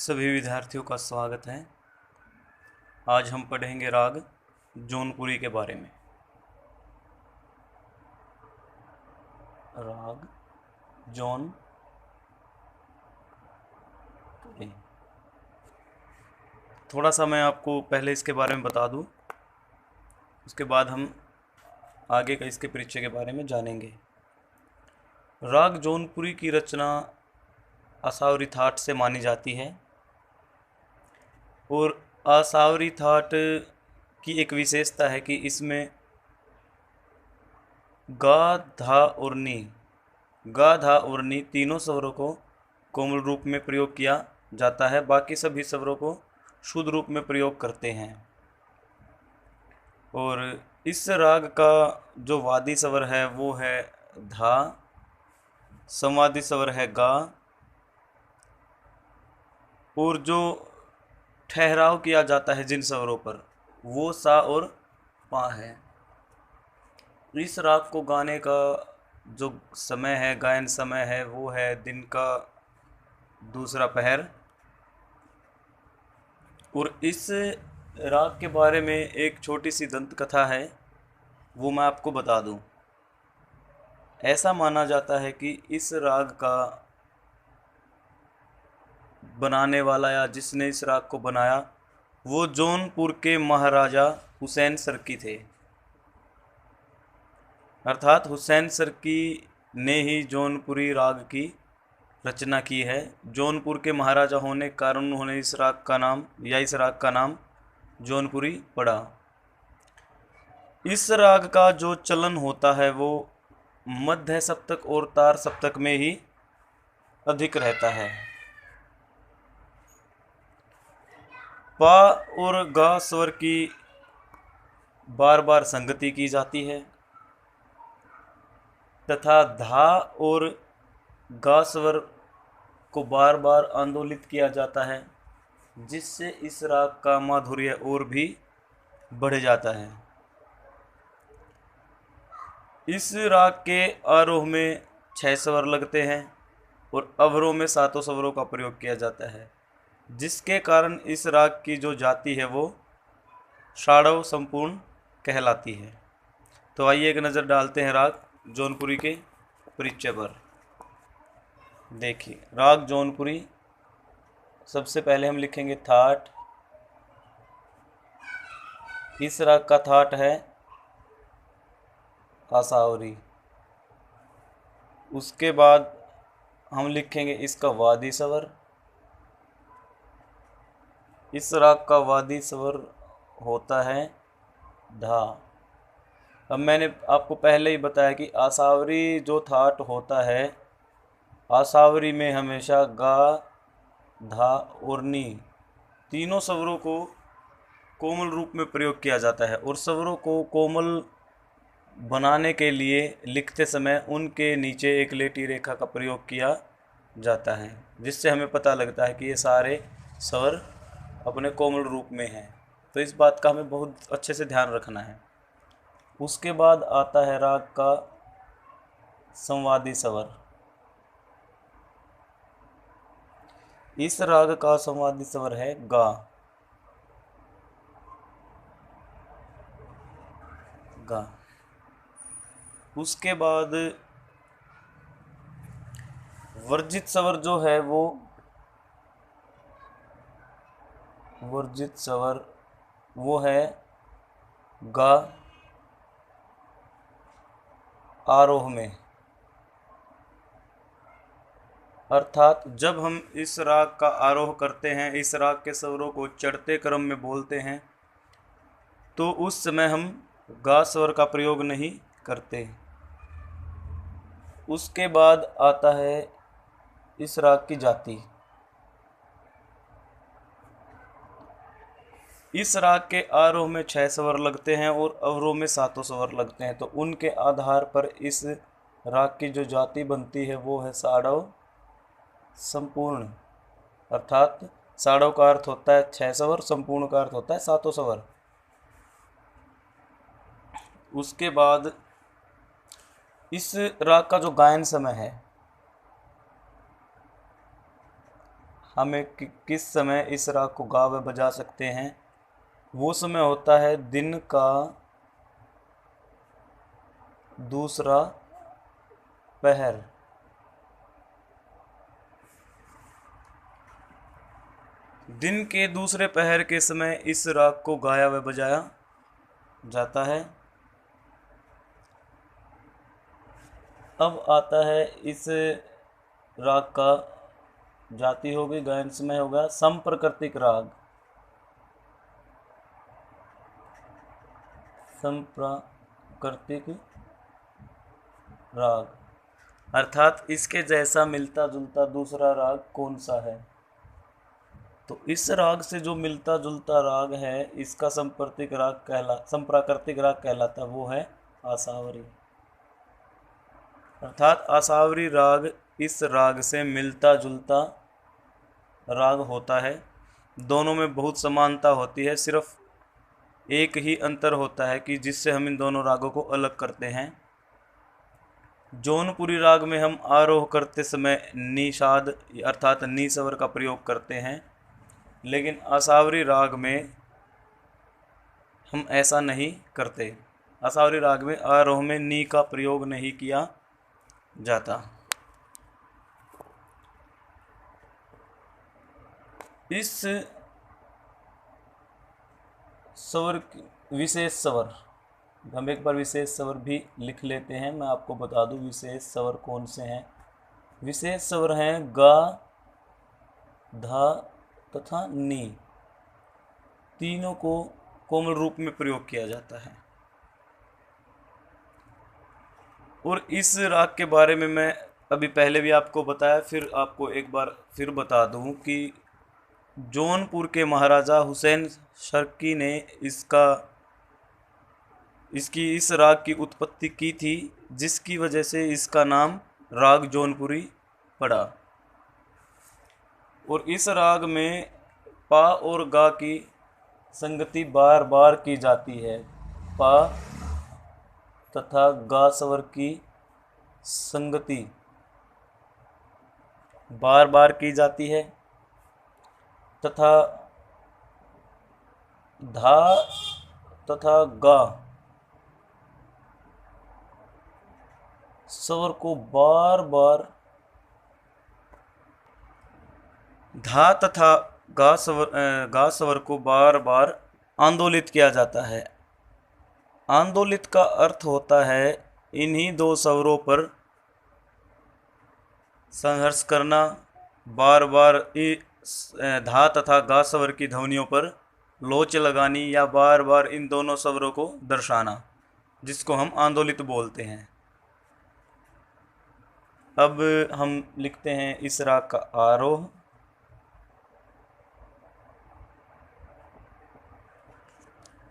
सभी विद्यार्थियों का स्वागत है। आज हम पढ़ेंगे राग जौनपुरी के बारे में। राग जौनपुरी। थोड़ा सा मैं आपको पहले इसके बारे में बता दूं, उसके बाद हम आगे का इसके परिचय के बारे में जानेंगे। राग जौनपुरी की रचना आसावरी थाट से मानी जाती है और आसावरी थाट की एक विशेषता है कि इसमें गा, धा और नी, गा, धा और नी तीनों स्वरों को कोमल रूप में प्रयोग किया जाता है। बाकी सभी स्वरों को शुद्ध रूप में प्रयोग करते हैं। और इस राग का जो वादी स्वर है वो है धा, संवादी स्वर है गा, और जो ठहराव किया जाता है जिन स्वरों पर वो सा और पा है। इस राग को गाने का जो समय है, गायन समय है, वो है दिन का दूसरा पहर। और इस राग के बारे में एक छोटी सी दंत कथा है, वो मैं आपको बता दूं। ऐसा माना जाता है कि इस राग का बनाने वाला या जिसने इस राग को बनाया वो जौनपुर के महाराजा हुसैन सरकी थे। अर्थात हुसैन सरकी ने ही जौनपुरी राग की रचना की है। जौनपुर के महाराजा होने के कारण उन्होंने इस राग का नाम जौनपुरी पड़ा। इस राग का जो चलन होता है वो मध्य सप्तक और तार सप्तक में ही अधिक रहता है। पा और गा स्वर की बार बार संगति की जाती है तथा धा और गा स्वर को बार बार आंदोलित किया जाता है, जिससे इस राग का माधुर्य और भी बढ़ जाता है। इस राग के आरोह में 6 स्वर लगते हैं और अवरोह में 7 स्वरों का प्रयोग किया जाता है, जिसके कारण इस राग की जो जाति है वो षाडव संपूर्ण कहलाती है। तो आइए एक नज़र डालते हैं राग जौनपुरी के परिचय पर। देखिए, राग जौनपुरी, सबसे पहले हम लिखेंगे थाट। इस राग का थाट है आसावरी। उसके बाद हम लिखेंगे इसका वादी स्वर। इस राग का वादी स्वर होता है धा। अब मैंने आपको पहले ही बताया कि आसावरी जो थाट होता है, आसावरी में हमेशा गा, धा और नी तीनों स्वरों को कोमल रूप में प्रयोग किया जाता है। और स्वरों को कोमल बनाने के लिए लिखते समय उनके नीचे एक लेटी रेखा का प्रयोग किया जाता है, जिससे हमें पता लगता है कि ये सारे स्वर अपने कोमल रूप में हैं। तो इस बात का हमें बहुत अच्छे से ध्यान रखना है। उसके बाद आता है राग का संवादी स्वर। इस राग का संवादी स्वर है गा, गा। उसके बाद वर्जित स्वर जो है वो वर्जित स्वर वो है गा आरोह में। अर्थात जब हम इस राग का आरोह करते हैं, इस राग के स्वरों को चढ़ते क्रम में बोलते हैं, तो उस समय हम गा स्वर का प्रयोग नहीं करते। उसके बाद आता है इस राग की जाति। इस राग के आरोह में 6 स्वर लगते हैं और अवरोह में 7 स्वर लगते हैं। तो उनके आधार पर इस राग की जो जाति बनती है वो है षाडव संपूर्ण। अर्थात षाडव का अर्थ होता है 6 स्वर, संपूर्ण का अर्थ होता है 7 स्वर। उसके बाद इस राग का जो गायन समय है, हमें किस समय इस राग को गा व बजा सकते हैं? वो समय होता है दिन का दूसरा पहर। दिन के दूसरे पहर के समय इस राग को गाया व बजाया जाता है। अब आता है इस राग का जाति हो गई, गायन समय होगा संप्रकृतिक राग। संप्राकृतिक राग अर्थात इसके जैसा मिलता जुलता दूसरा राग कौन सा है? तो इस राग से जो मिलता जुलता राग है इसका संप्राकृतिक राग कहलाता, वो है आसावरी। अर्थात आसावरी राग इस राग से मिलता जुलता राग होता है। दोनों में बहुत समानता होती है, सिर्फ एक ही अंतर होता है कि जिससे हम इन दोनों रागों को अलग करते हैं। जौनपुरी राग में हम आरोह करते समय निषाद अर्थात नी स्वर का प्रयोग करते हैं, लेकिन आसावरी राग में हम ऐसा नहीं करते। आसावरी राग में आरोह में नी का प्रयोग नहीं किया जाता। इस स्वर विशेष स्वर हम एक बार विशेष स्वर भी लिख लेते हैं। मैं आपको बता दूं विशेष स्वर कौन से हैं। विशेष स्वर हैं गा, धा तथा नी। तीनों को कोमल रूप में प्रयोग किया जाता है। और इस राग के बारे में मैं अभी पहले भी आपको बताया, फिर आपको एक बार फिर बता दूं कि जौनपुर के महाराजा हुसैन शर्की ने इसकी इस राग की उत्पत्ति की थी, जिसकी वजह से इसका नाम राग जौनपुरी पड़ा। और इस राग में पा और गा की संगति बार बार की जाती है। पा तथा गा स्वर की संगति बार बार की जाती है तथा धा तथा गा स्वर को बार बार धा तथा गा स्वर को बार बार आंदोलित किया जाता है। आंदोलित का अर्थ होता है इन्हीं दो स्वरों पर संघर्ष करना, बार बार धा तथा गा स्वर की ध्वनियों पर लोच लगानी या बार बार इन दोनों स्वरों को दर्शाना, जिसको हम आंदोलित बोलते हैं। अब हम लिखते हैं इस राग का आरोह।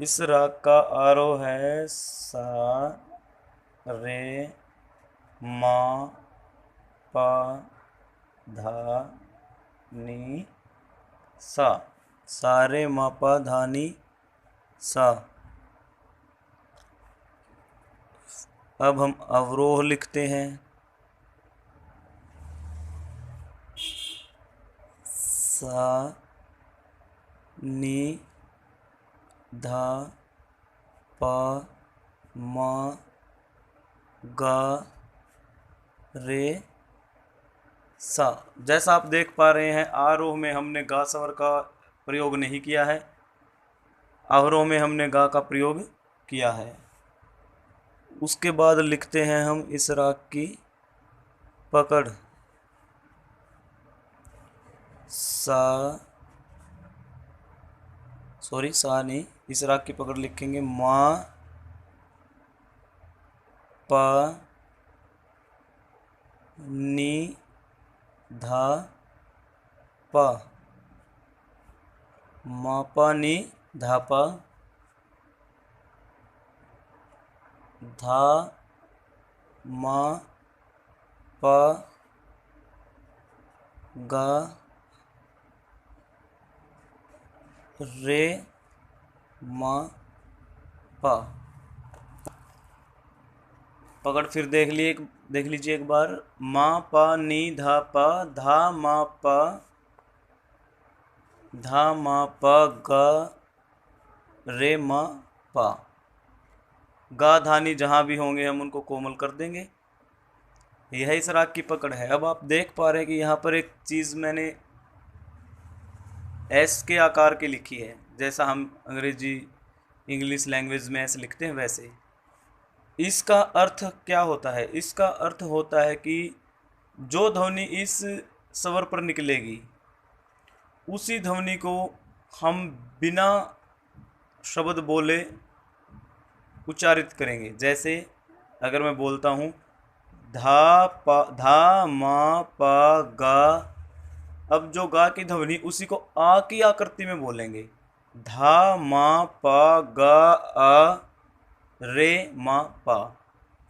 इस राग का आरोह है सा रे मा पा धा नी सा। सा रे मा पा धा नी सा। अब हम अवरोह लिखते हैं। सा नी धा पा मा गा रे सा। जैसा आप देख पा रहे हैं आरोह में हमने गा स्वर का प्रयोग नहीं किया है, अवरोह में हमने गा का प्रयोग किया है। उसके बाद लिखते हैं हम इस राग की पकड़। सा नहीं, इस राग की पकड़ लिखेंगे मा पा नी धा पा। मा पा नी धा पा धा मा पा गा रे मा पा। पकड़ फिर देख लीजिए एक बार। मा पा नी धा पा धा मा पा धा मा पा गा रे मा पा। गा धानी जहाँ भी होंगे हम उनको कोमल कर देंगे। यह इस राग की पकड़ है। अब आप देख पा रहे हैं कि यहाँ पर एक चीज़ मैंने एस के आकार की लिखी है, जैसा हम अंग्रेजी इंग्लिश लैंग्वेज में ऐसे लिखते हैं वैसे। इसका अर्थ क्या होता है? इसका अर्थ होता है कि जो ध्वनि इस स्वर पर निकलेगी उसी ध्वनि को हम बिना शब्द बोले उच्चारित करेंगे। जैसे अगर मैं बोलता हूँ धा मा पा गा, अब जो गा की ध्वनि उसी को आ की आकृति में बोलेंगे। धा मा पा गा आ रे मा पा।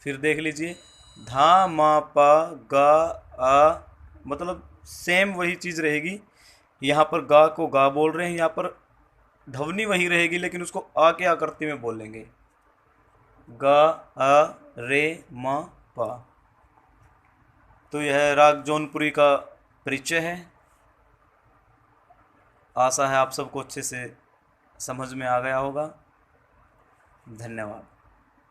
फिर देख लीजिए, धा मा पा गा आ, मतलब सेम वही चीज़ रहेगी। यहाँ पर गा को गा बोल रहे हैं, यहाँ पर ध्वनि वही रहेगी लेकिन उसको आ के आकृति में बोलेंगे। गा आ रे मा पा। तो यह राग जौनपुरी का परिचय है। आशा है आप सबको अच्छे से समझ में आ गया होगा। धन्यवाद।